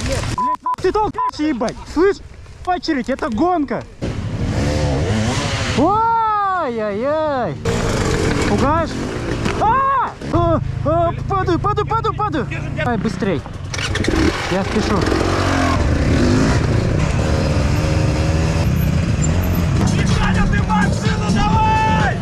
Блядь, ты толкаешь, ебать! Слышь, очередь, это гонка! Ой-ой-ой! Пугаешь? Падаю! Давай быстрей! Я спешу. Чеканя, ты машину давай!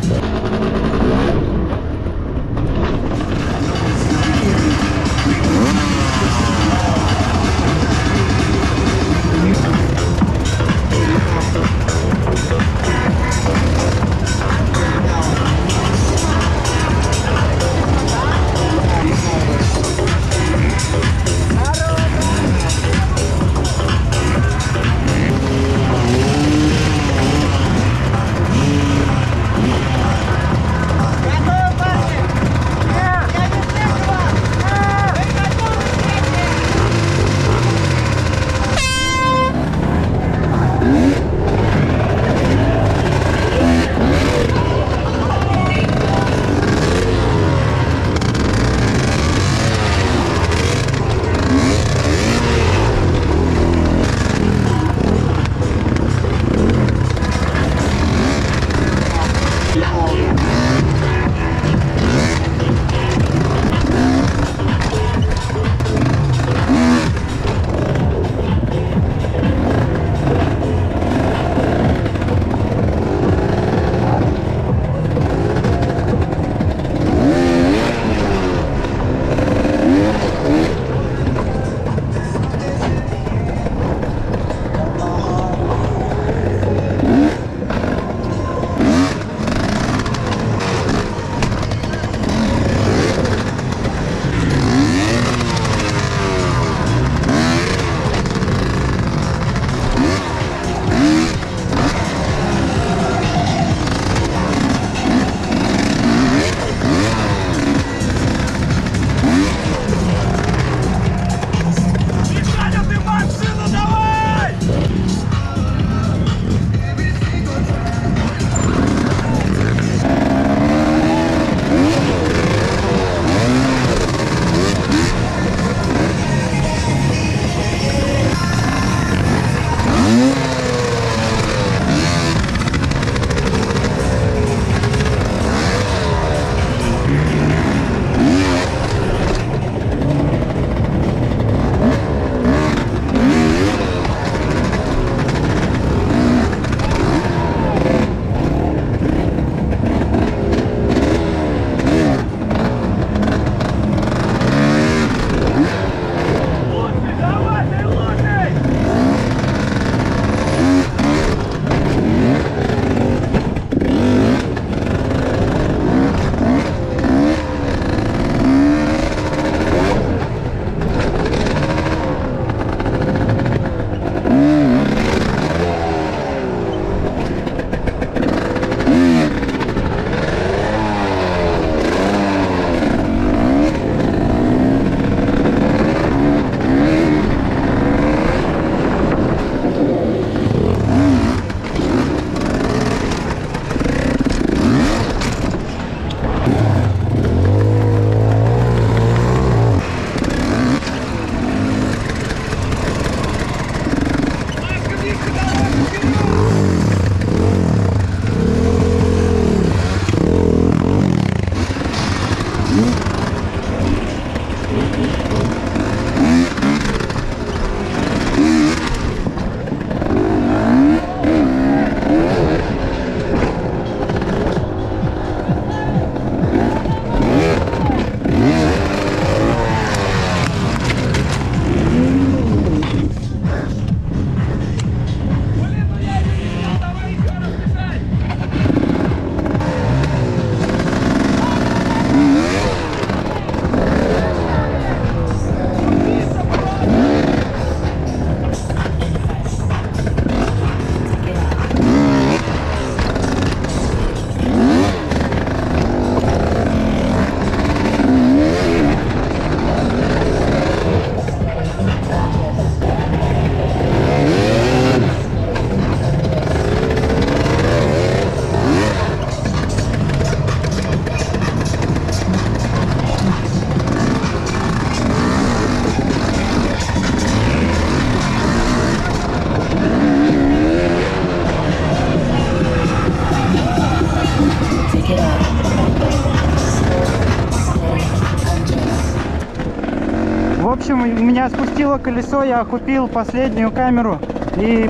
у меня спустило колесо, я купил последнюю камеру. И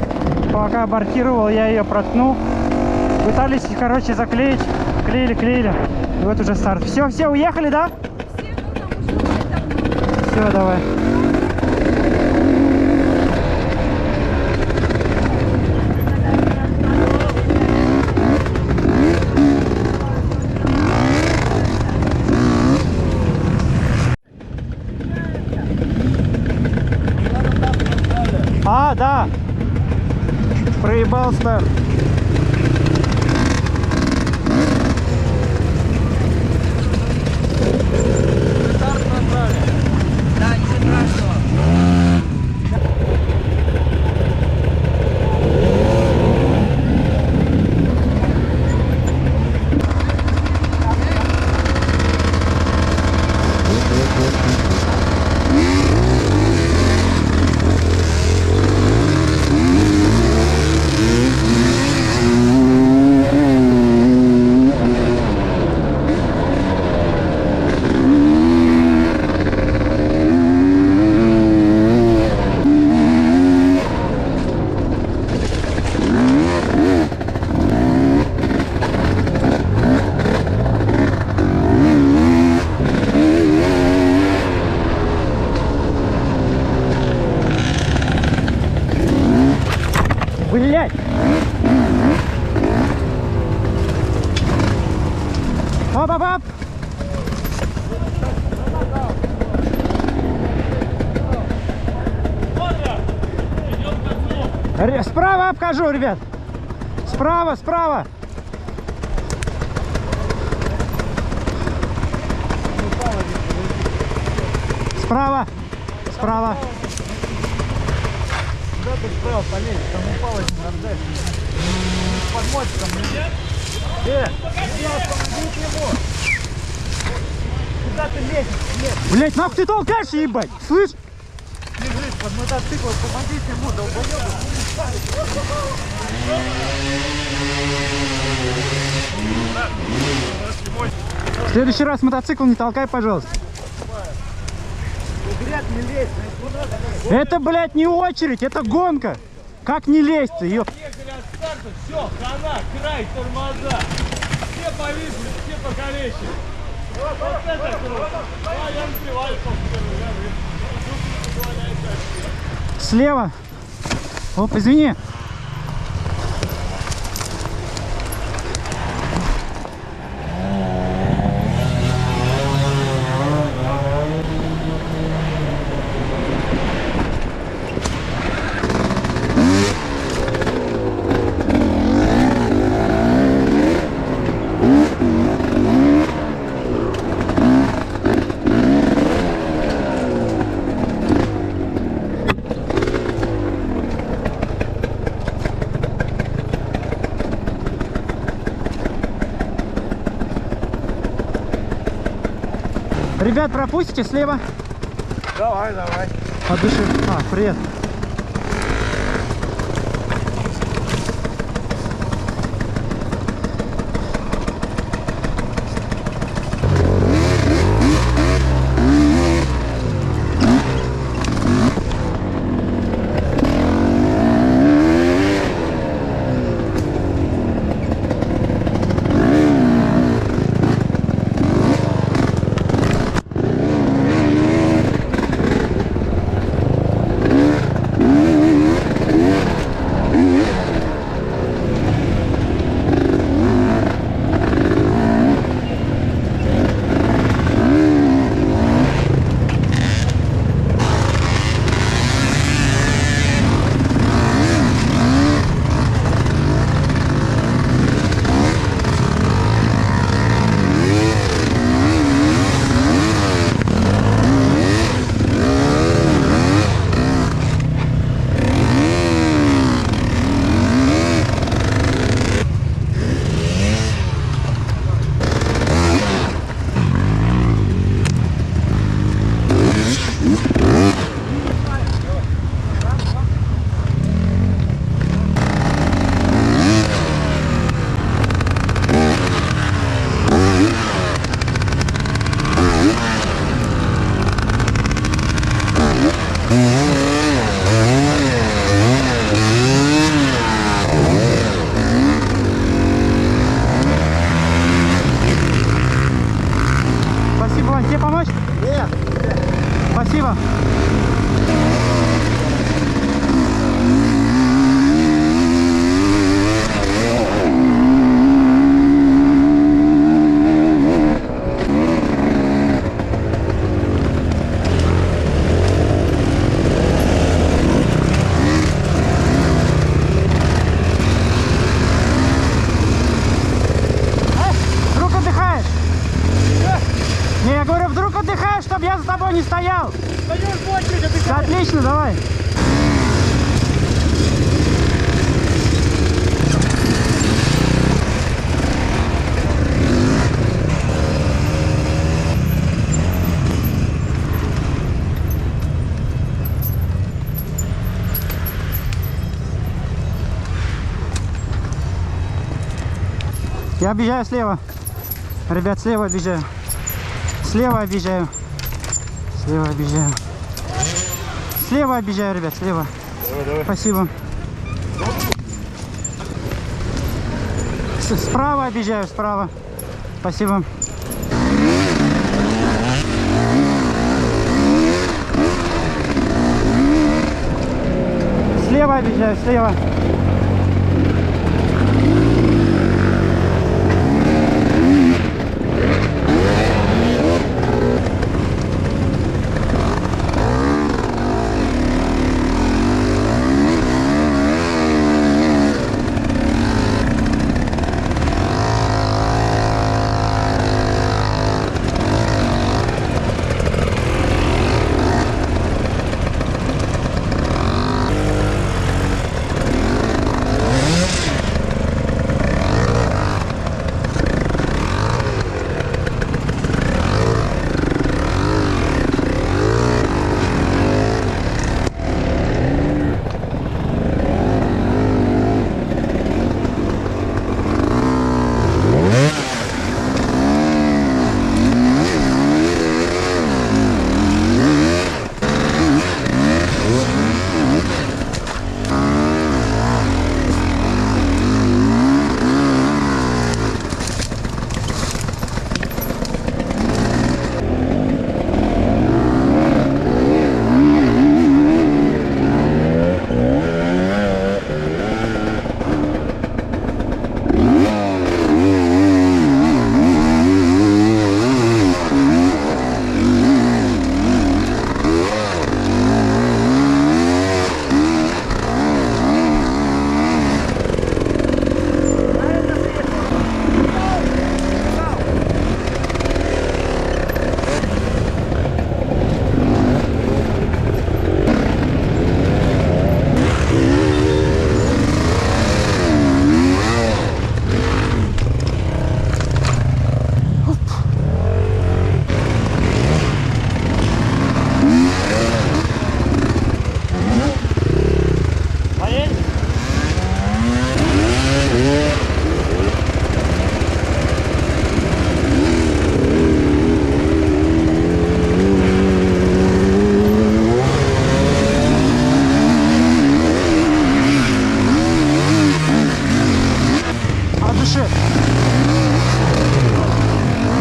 пока абортировал, я ее проткнул. Пытались, короче, заклеить. Клеили. И вот уже старт. Все, уехали, да? Все, давай. А, да. Проебал старт. Да, ничего страшного. Блять! Оп! Справа обхожу, ребят! Справа! Справа! Куда ты справа полезешь? Там упал один рандаль. Под мостиком лежит. Остановите его! Куда ты лезешь? Блять, нахуй ты толкаешь, ебать! Слышь? Лежит под мотоциклом, помогите ему, долбоёбы! В следующий раз мотоцикл не толкай, пожалуйста. Говорят, не лезь, Это, блядь, не очередь, это гонка. Как не лезть-то, ёп. Ехали от старта, все, хана, край, тормоза. Все повисли, все покалечили. Вот это круто. А я успеваю Слева. Оп, извини. Ребят, пропустите слева. Давай. От души. Привет. Спасибо, Вань. Тебе помочь? Нет. Спасибо. Вдруг отдыхаешь? Не, я говорю, вдруг отдыхаешь, чтобы я за тобой не стоял. Пойдешь в очередь, отдыхай. Отлично, давай. Я объезжаю слева. Ребят, слева объезжаю. Слева объезжаю. Слева объезжаю. Слева объезжаю, ребят, слева. Давай. Спасибо. Справа объезжаю, справа. Спасибо. Слева объезжаю, слева.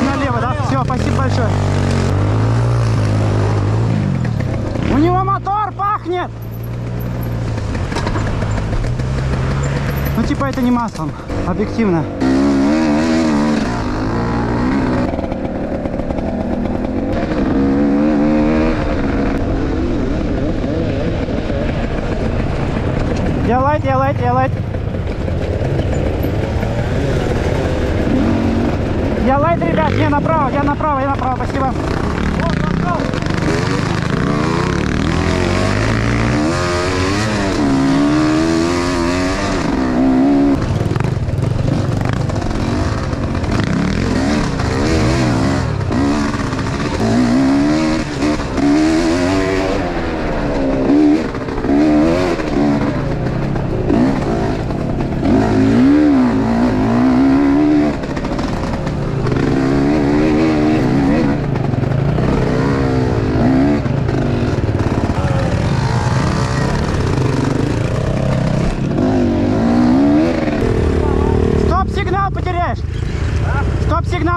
Налево, да? Все, спасибо большое. У него мотор пахнет. Ну типа это не маслом, объективно. Я лайт. Я лайт, ребят, я направо, спасибо.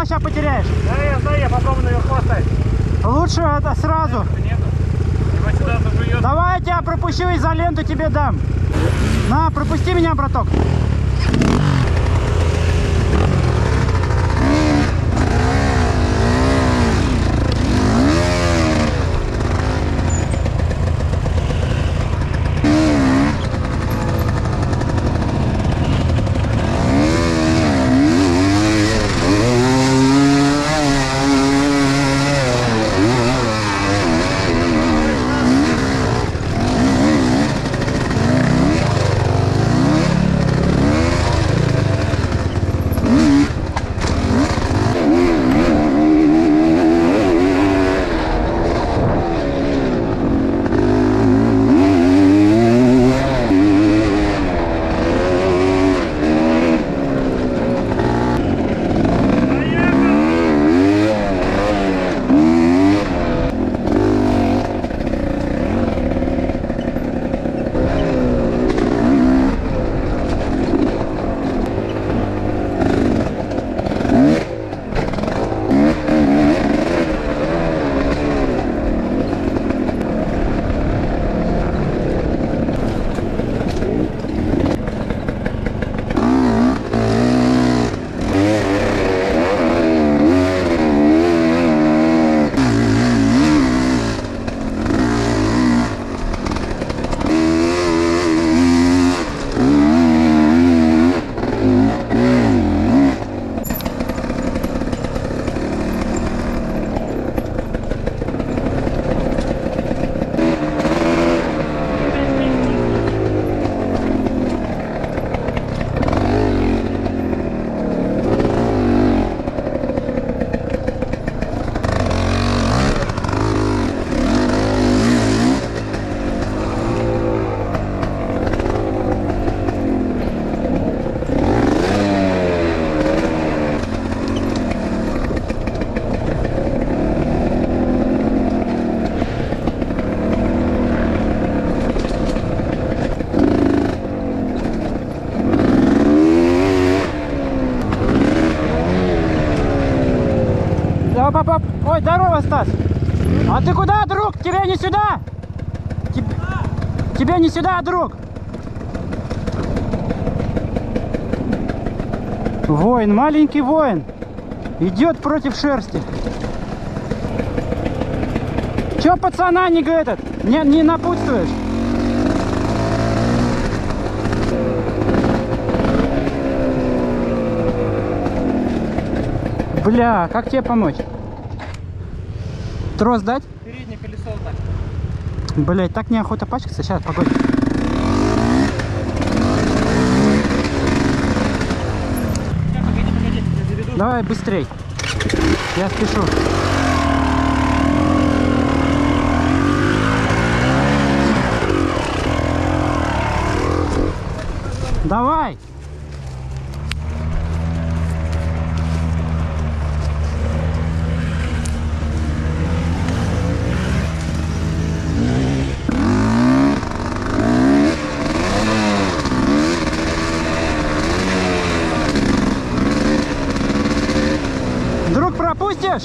сейчас потеряешь. Да, я знаю, я попробую наверху оставить. Лучше это сразу. Нету. Его сюда зажует. Давай я тебя пропущу, изоленту тебе дам. На, пропусти меня, браток. Ой, здорово, Стас. А ты куда, друг? Тебе не сюда? Тебе не сюда, друг. Воин, маленький воин. Идет против шерсти. Че пацана не этот? Не напутствуешь? Бля, как тебе помочь? Трос дать? Переднее колесо так. Блять, так неохота пачкаться. Сейчас, погоди. Погоди, я заведу. Давай быстрей. Я спешу. Давай. Друг, пропустишь?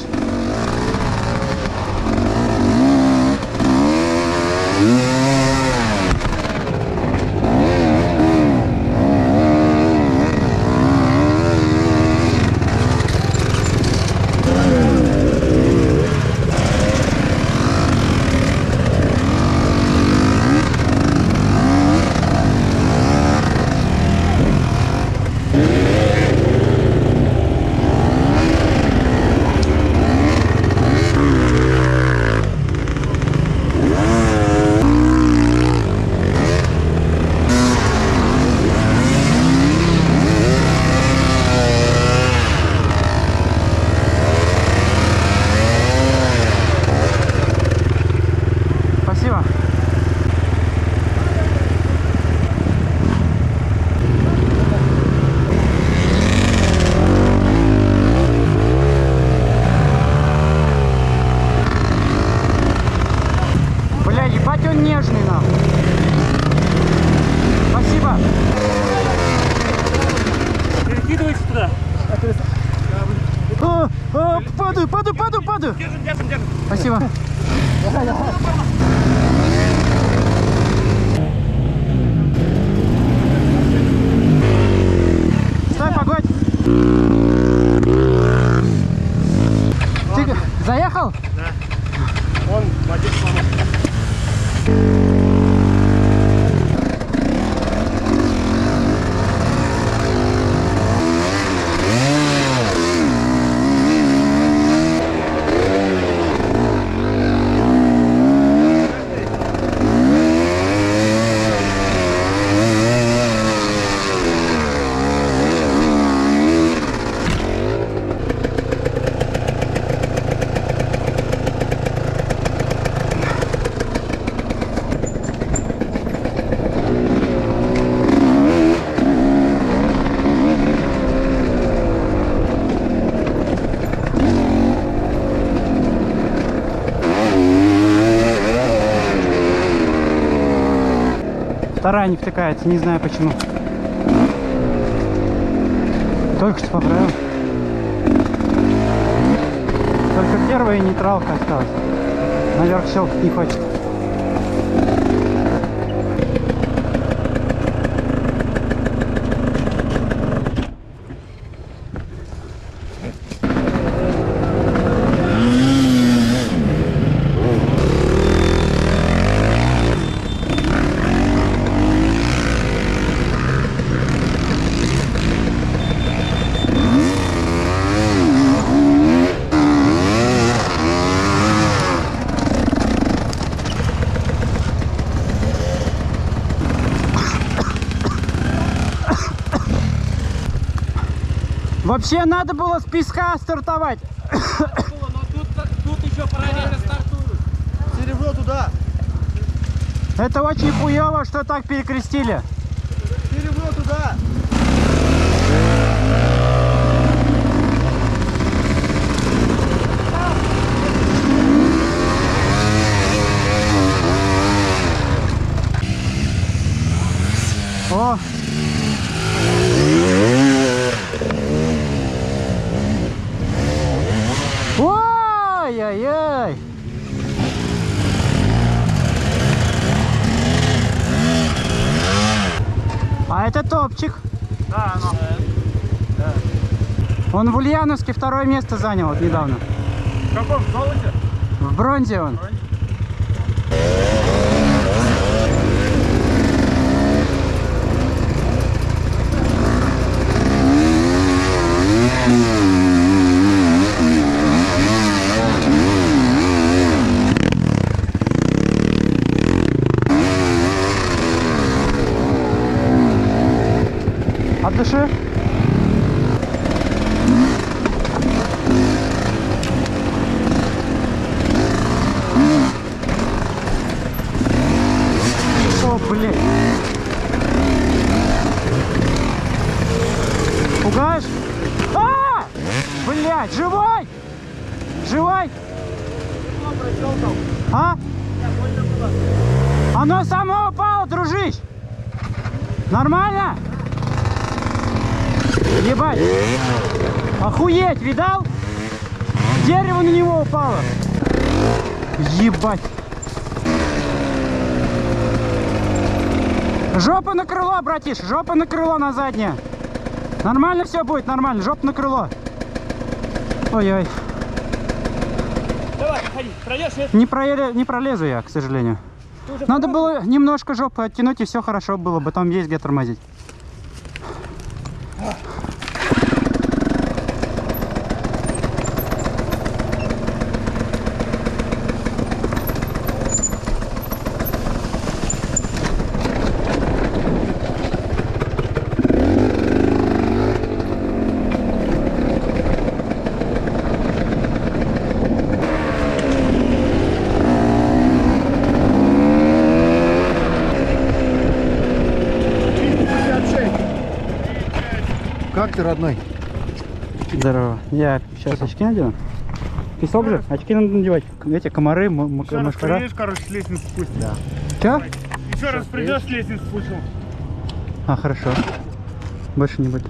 Падаю. Держим. Спасибо. Стой, погодь. Ты заехал? Он водитель помог. Вторая не втыкается, не знаю почему. Только что поправил. Только первая нейтралка осталась. Наверх щелкать не хочет. Вообще надо было с песка стартовать. Но тут еще параллельно стартуют. Серебро туда. Это очень хуево, что так перекрестили. Серебро туда. О! Ой-ой-ой! А это топчик. Да, оно. Он в Ульяновске второе место занял вот недавно. В каком? В золоте? В бронзе он. От души. О, блин. Пугаешь? А! Блядь, живой? Живой? А? Оно само упало, дружище. Нормально? Ебать. Охуеть, видал? Дерево на него упало. Ебать. Жопа на крыло, братиш, жопа на крыло на заднее. Нормально все будет, нормально, жопа на крыло. Ой-ой. Давай, ходи, пройдешь, нет? Не пролезу я, к сожалению. Надо было немножко жопу оттянуть, и все хорошо было бы, там есть где тормозить. Как ты, родной? Здорово. Я сейчас очки надену. Песок же? Очки надо надевать. Эти комары, Еще раз мошкара. придешь, короче, с лестницы спустим. Да. Че? Еще раз придешь, с лестницы спустим. А, хорошо. Больше не будет.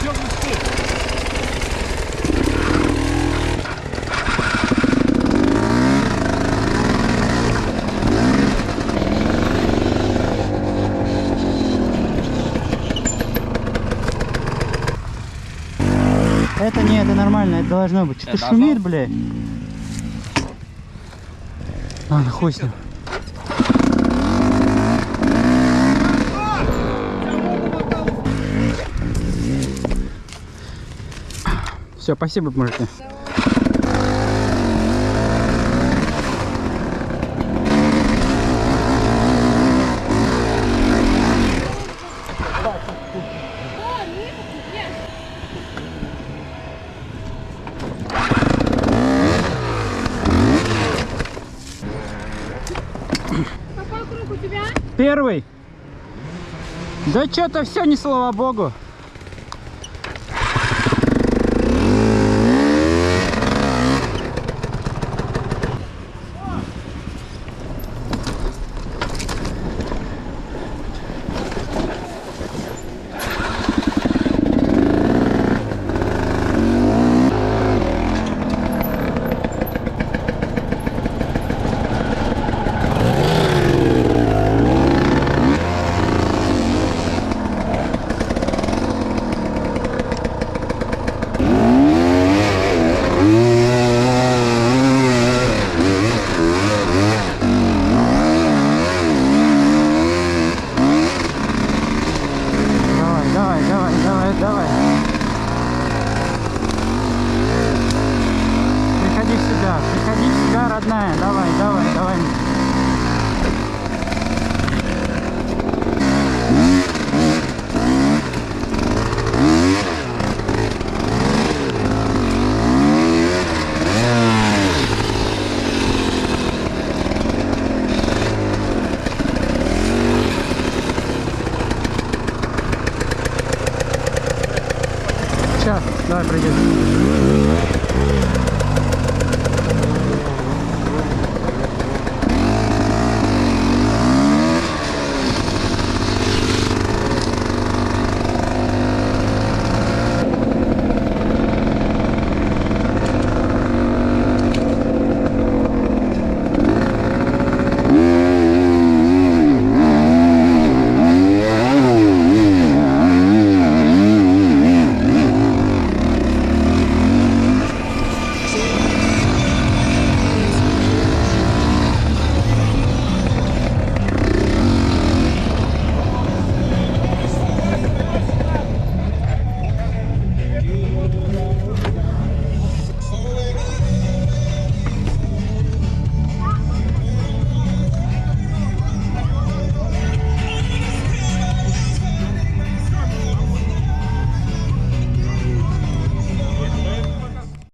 Идем быстрее. Это не, это нормально, это должно быть. Что-то шумит, бля. Ладно, хуй с ним. Все, спасибо, мужики. Какой круг у тебя? Первый. Да что-то все, не слава богу. Давай. Приходи в себя, родная. Давай.